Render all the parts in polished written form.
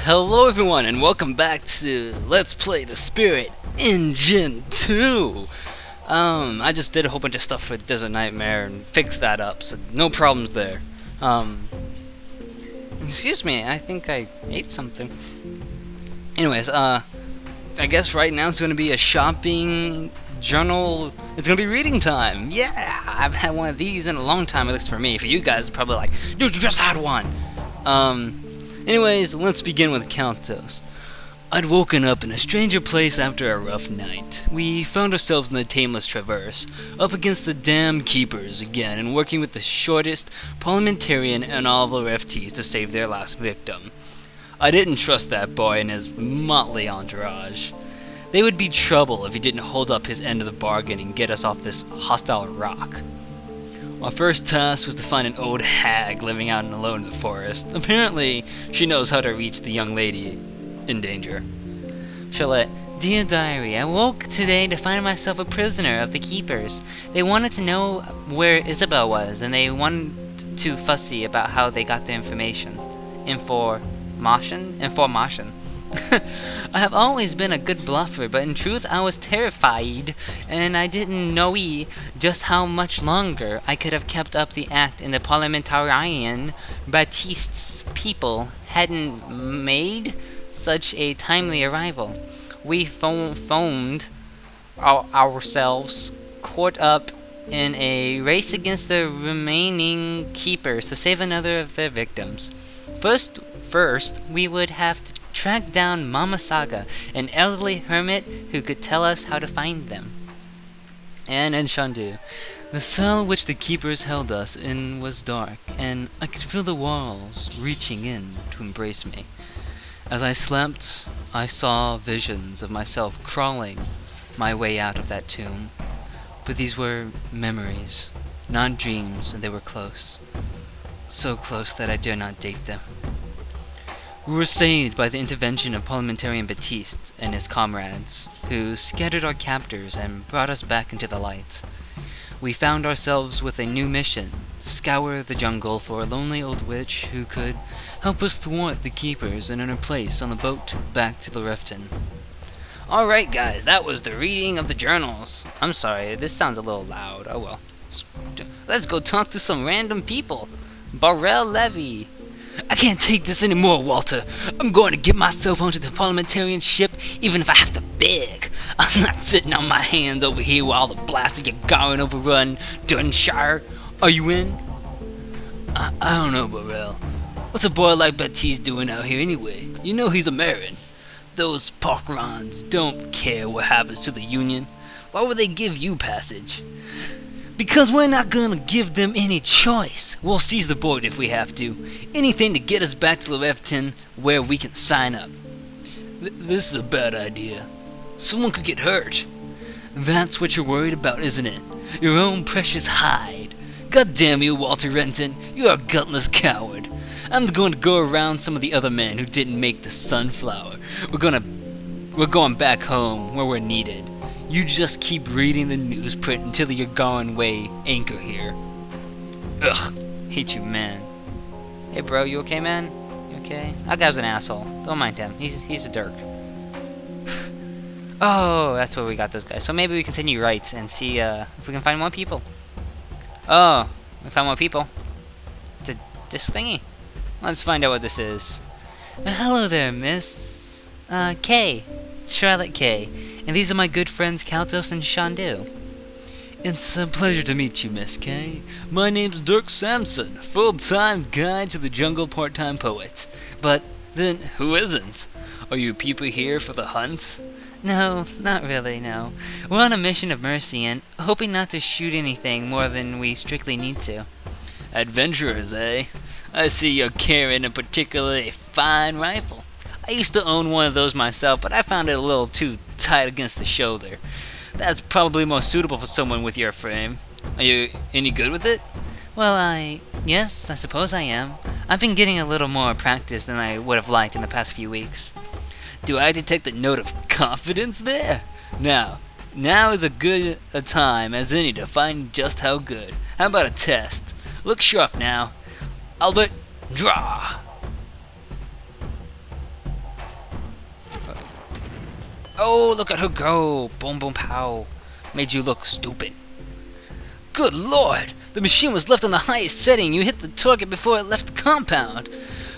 Hello everyone and welcome back to Let's Play the Spirit Engine 2. I just did a whole bunch of stuff with Desert Nightmare and fixed that up, so no problems there. Excuse me, I think I ate something. Anyways, I guess right now it's gonna be a shopping journal. It's gonna be reading time. Yeah, I've had one of these in a long time, at least for me. For you guys, it's probably like, dude, you just had one. Anyways, let's begin with Countess. I'd woken up in a stranger place after a rough night. We found ourselves in the Tameless Traverse, up against the damn keepers again, and working with the shortest parliamentarian and all of our FTs to save their last victim. I didn't trust that boy and his motley entourage. They would be trouble if he didn't hold up his end of the bargain and get us off this hostile rock. Our first task was to find an old hag living out alone in the forest. Apparently, she knows how to reach the young lady in danger. Charlotte, dear diary, I woke today to find myself a prisoner of the keepers. They wanted to know where Isabel was, and they wanted to fussy about how they got the information. Information? I have always been a good bluffer, but in truth I was terrified, and I didn't know just how much longer I could have kept up the act in the parliamentarian Baptiste's people hadn't made such a timely arrival. We found ourselves caught up in a race against the remaining keepers to save another of their victims. First, we would have to track down Mama Saga, an elderly hermit who could tell us how to find them. And Shandu. The cell which the keepers held us in was dark, and I could feel the walls reaching in to embrace me. As I slept, I saw visions of myself crawling my way out of that tomb. But these were memories, not dreams, and they were close. So close that I dare not date them. We were saved by the intervention of Parliamentarian Baptiste and his comrades, who scattered our captors and brought us back into the light. We found ourselves with a new mission: scour the jungle for a lonely old witch who could help us thwart the keepers and earn a place on the boat back to Lorefton. Alright guys, that was the reading of the journals. I'm sorry, this sounds a little loud. Oh well. Let's go talk to some random people. Barrel Levy. I can't take this anymore, Walter. I'm going to get myself onto the parliamentarian ship, even if I have to beg. I'm not sitting on my hands over here while the blasted Yagaran overrun Dunshire. Are you in? I don't know, Burrell. What's a boy like Baptiste doing out here anyway? You know he's a Marin. Those Parkrons don't care what happens to the Union. Why would they give you passage? Because we're not gonna give them any choice. We'll seize the boat if we have to. Anything to get us back to Lorefton where we can sign up. This is a bad idea. Someone could get hurt. That's what you're worried about, isn't it? Your own precious hide. God damn you, Walter Renton. You're a gutless coward. I'm going to go around some of the other men who didn't make the Sunflower. We're going back home where we're needed. You just keep reading the newsprint until you're going way anchor here. Ugh, hate you, man. Hey bro, you okay, man? You okay? That guy's an asshole. Don't mind him. He's a dirk. Oh, that's where we got this guy. So maybe we continue right and see if we can find more people. Oh, we found more people. It's this thingy. Let's find out what this is. Hello there, Miss Kay. Charlotte Kay. And these are my good friends Countess and Shandu. It's a pleasure to meet you, Miss Kay. My name's Dirk Sampson, full-time guide to the jungle part-time poet. But then, who isn't? Are you people here for the hunt? No, not really, no. We're on a mission of mercy and hoping not to shoot anything more than we strictly need to. Adventurers, eh? I see you're carrying a particularly fine rifle. I used to own one of those myself, but I found it a little too tight against the shoulder. That's probably more suitable for someone with your frame. Are you any good with it? Well, yes, I suppose I am. I've been getting a little more practice than I would have liked in the past few weeks. Do I detect a note of confidence there? Now is as good a time as any to find just how good. How about a test? Look sharp now. Albert, draw! Oh, look at her go! Boom, boom, pow. Made you look stupid. Good lord! The machine was left on the highest setting. You hit the target before it left the compound.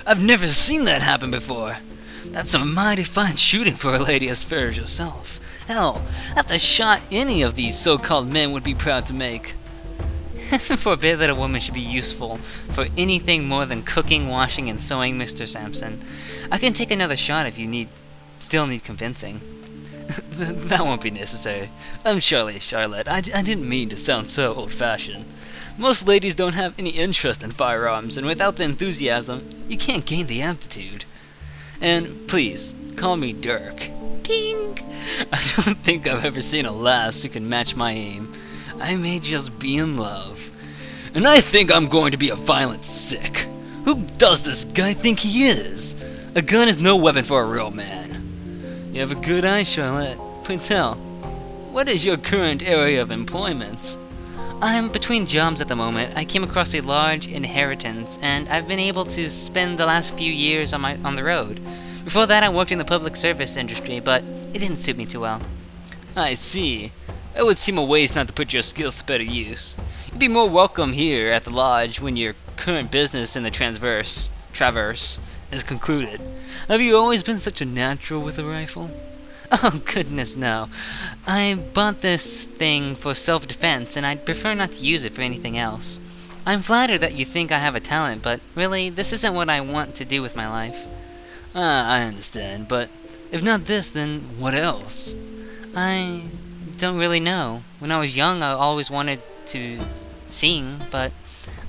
I've never seen that happen before. That's some mighty fine shooting for a lady as fair as yourself. Hell, that's a shot any of these so-called men would be proud to make. Forbid that a woman should be useful for anything more than cooking, washing, and sewing, Mr. Sampson. I can take another shot if you still need convincing. That won't be necessary. I'm Charlotte. I didn't mean to sound so old-fashioned. Most ladies don't have any interest in firearms, and without the enthusiasm, you can't gain the aptitude. And please, call me Dirk. Ding! I don't think I've ever seen a lass who can match my aim. I may just be in love. And I think I'm going to be a violent sick. Who does this guy think he is? A gun is no weapon for a real man. You have a good eye, Charlotte. But tell, what is your current area of employment? I'm between jobs at the moment. I came across a large inheritance, and I've been able to spend the last few years on the road. Before that, I worked in the public service industry, but it didn't suit me too well. I see. It would seem a waste not to put your skills to better use. You'd be more welcome here at the lodge when your current business in the Traverse is concluded. Have you always been such a natural with a rifle? Oh, goodness, no. I bought this thing for self-defense, and I'd prefer not to use it for anything else. I'm flattered that you think I have a talent, but really, this isn't what I want to do with my life. I understand, but if not this, then what else? I don't really know. When I was young, I always wanted to sing, but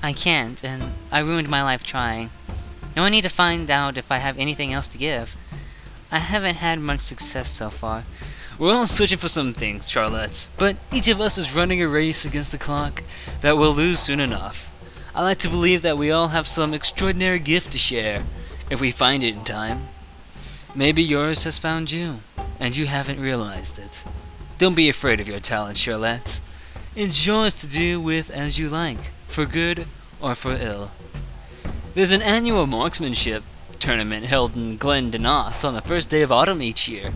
I can't, and I ruined my life trying. Now I need to find out if I have anything else to give. I haven't had much success so far. We're all searching for some things, Charlotte, but each of us is running a race against the clock that we'll lose soon enough. I like to believe that we all have some extraordinary gift to share, if we find it in time. Maybe yours has found you, and you haven't realized it. Don't be afraid of your talent, Charlotte. It's yours to do with as you like, for good or for ill. There's an annual marksmanship tournament held in Glen Denoth on the first day of autumn each year.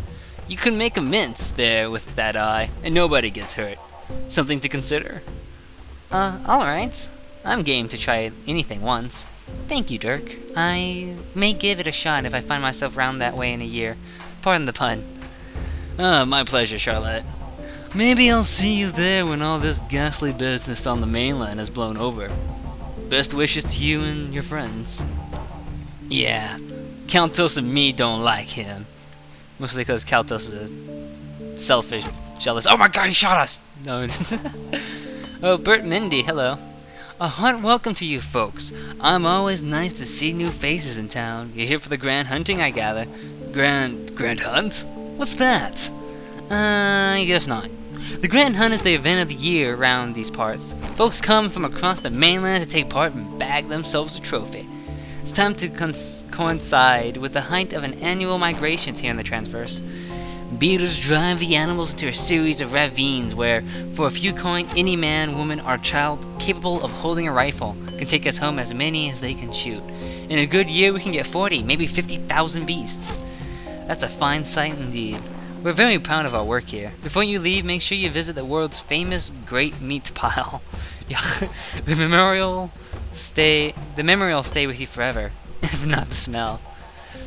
You can make a mince there with that eye, and nobody gets hurt. Something to consider? Alright. I'm game to try anything once. Thank you, Dirk. I may give it a shot if I find myself round that way in a year. Pardon the pun. My pleasure, Charlotte. Maybe I'll see you there when all this ghastly business on the mainland has blown over. Best wishes to you and your friends. Yeah, Countess and me don't like him. Mostly because Countess is a selfish, jealous. Oh my god, he shot us! No. Oh, Bert Mindy, hello. A heart welcome to you folks. I'm always nice to see new faces in town. You're here for the grand hunting, I gather. Grand hunt? What's that? I guess not. The Grand Hunt is the event of the year around these parts. Folks come from across the mainland to take part and bag themselves a trophy. It's time to coincide with the height of an annual migrations here in the Transverse. Beaters drive the animals into a series of ravines where, for a few coin, any man, woman, or child capable of holding a rifle can take us home as many as they can shoot. In a good year, we can get 40, maybe 50,000 beasts. That's a fine sight indeed. We're very proud of our work here. Before you leave, make sure you visit the world's famous Great Meat Pile. The memorial stay with you forever, if not the smell.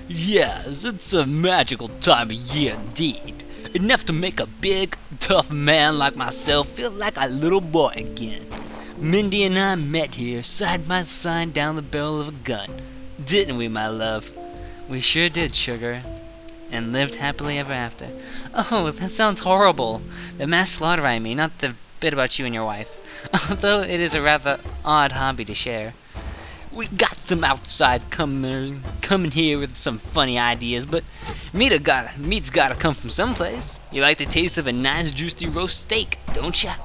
Yes, it's a magical time of year indeed. Enough to make a big, tough man like myself feel like a little boy again. Mindy and I met here, side by side down the barrel of a gun. Didn't we, my love? We sure did, sugar. And lived happily ever after. Oh, that sounds horrible. The mass slaughter, I mean, not the bit about you and your wife. Although it is a rather odd hobby to share. We got some outside coming here with some funny ideas, but meat's gotta come from someplace. You like the taste of a nice juicy roast steak, don't ya?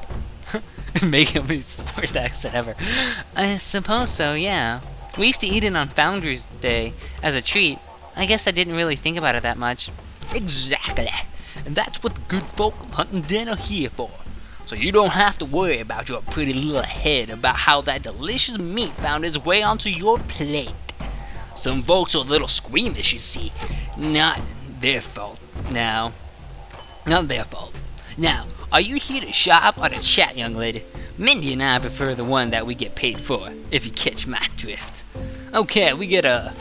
Making me the worst accent ever. I suppose so, yeah. We used to eat it on Founders Day as a treat. I guess I didn't really think about it that much. Exactly. And that's what the good folk of Hunting Den are here for. So you don't have to worry about your pretty little head about how that delicious meat found its way onto your plate. Some folks are a little squeamish, you see. Not their fault now. Not their fault. Now, are you here to shop or to chat, young lady? Mindy and I prefer the one that we get paid for, if you catch my drift. Okay, we get a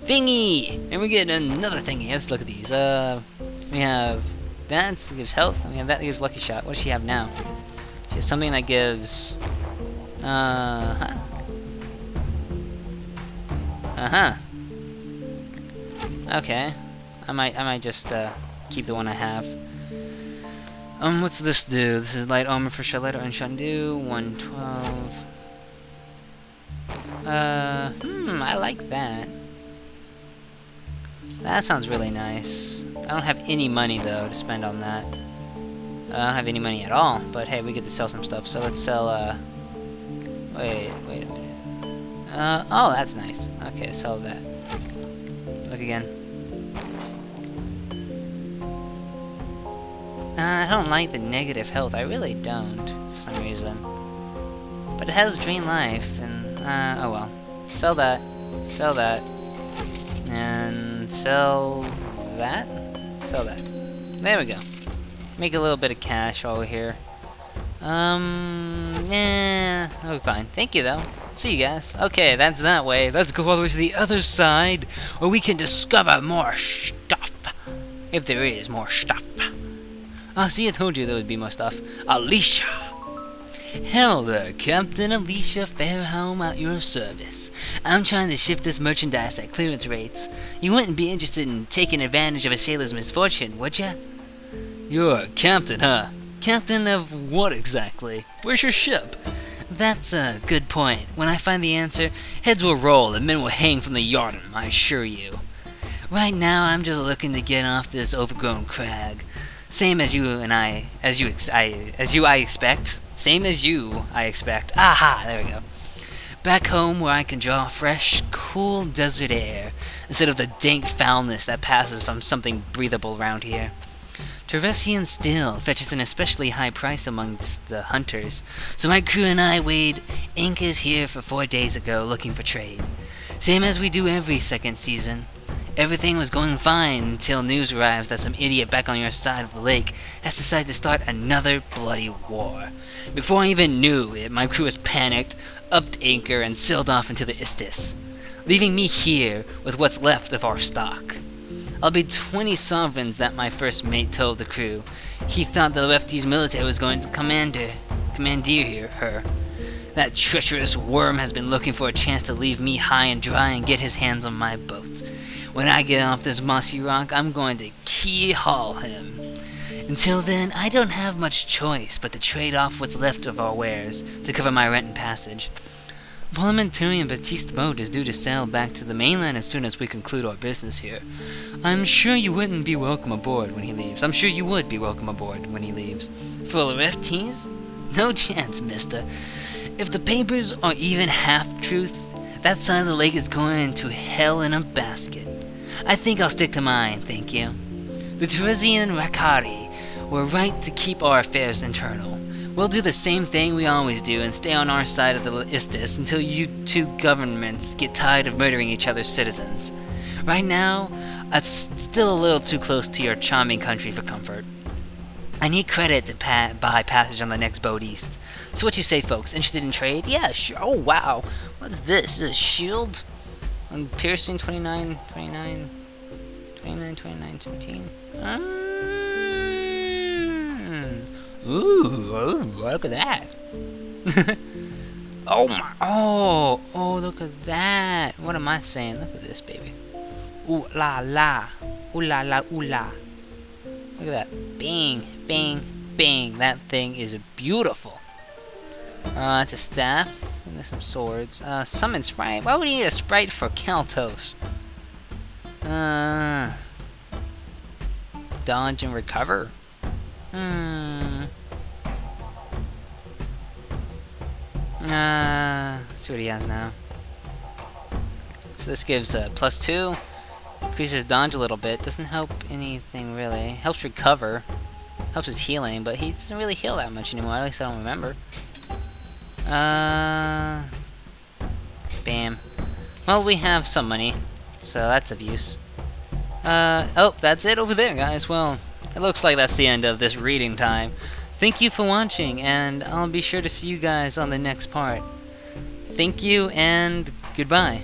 thingy, and we get another thingy. Let's look at these. We have that gives health, and we have that gives lucky shot. What does she have now? She has something that gives, Okay, I might just keep the one I have. What's this do? This is light armor for shot lighter and shot and do 112. I like that. That sounds really nice. I don't have any money though to spend on that. I don't have any money at all. But hey, we get to sell some stuff. So let's sell. Wait a minute. Oh, that's nice. Okay, sell that. Look again. I don't like the negative health. I really don't, for some reason. But it has drain life, and oh well. Sell that. Sell that. And sell that. Sell that. There we go. Make a little bit of cash while we're here. Yeah, that'll be fine. Thank you, though. See you guys. Okay, that's that way. Let's go all the way to the other side, where we can discover more stuff. If there is more stuff. See, I told you there would be more stuff. Alicia! Hello there, Captain Alicia Fairhelm at your service. I'm trying to ship this merchandise at clearance rates. You wouldn't be interested in taking advantage of a sailor's misfortune, would ya? You're a captain, huh? Captain of what exactly? Where's your ship? That's a good point. When I find the answer, heads will roll and men will hang from the yardarm, I assure you. Right now, I'm just looking to get off this overgrown crag. Same as you and I expect. Same as you, I expect. Aha, there we go. Back home where I can draw fresh, cool desert air, instead of the dank foulness that passes from something breathable around here. Teresian steel fetches an especially high price amongst the hunters, so my crew and I weighed anchors here for 4 days ago looking for trade. Same as we do every second season. Everything was going fine until news arrives that some idiot back on your side of the lake has decided to start another bloody war. Before I even knew it, my crew was panicked, upped anchor, and sailed off into the Isthmus, leaving me here with what's left of our stock. I'll be 20 sovereigns that my first mate told the crew. He thought the lefty's military was going to commandeer her. That treacherous worm has been looking for a chance to leave me high and dry and get his hands on my boat. When I get off this mossy rock, I'm going to key-haul him. Until then, I don't have much choice but to trade off what's left of our wares to cover my rent and passage. Parliamentarian Baptiste boat is due to sail back to the mainland as soon as we conclude our business here. I'm sure you wouldn't be welcome aboard when he leaves. I'm sure you would be welcome aboard when he leaves. Full of FTs? No chance, mister. If the papers are even half truth, that side of the lake is going to hell in a basket. I think I'll stick to mine, thank you. The Teresian Rakari were right to keep our affairs internal. We'll do the same thing we always do and stay on our side of the Isthmus until you two governments get tired of murdering each other's citizens. Right now, it's still a little too close to your charming country for comfort. I need credit to buy passage on the next boat east. So what you say, folks? Interested in trade? Yeah, sure. Oh, wow. What's this? Is it a shield? On piercing 29, 17. Ooh, look at that. Oh my, oh, look at that. What am I saying? Look at this, baby. Ooh la la. Ooh la la, ooh la. Look at that. Bang, bang, bang. That thing is beautiful. It's a staff. And there's some swords. Summon sprite. Why would you need a sprite for Kaltos? Dodge and recover. Let's see what he has now. So this gives +2. Increases dodge a little bit. Doesn't help anything really. Helps recover. Helps his healing, but he doesn't really heal that much anymore. At least I don't remember. Bam. Well, we have some money, so that's of use. Oh, that's it over there, guys. Well, it looks like that's the end of this reading time. Thank you for watching, and I'll be sure to see you guys on the next part. Thank you, and goodbye.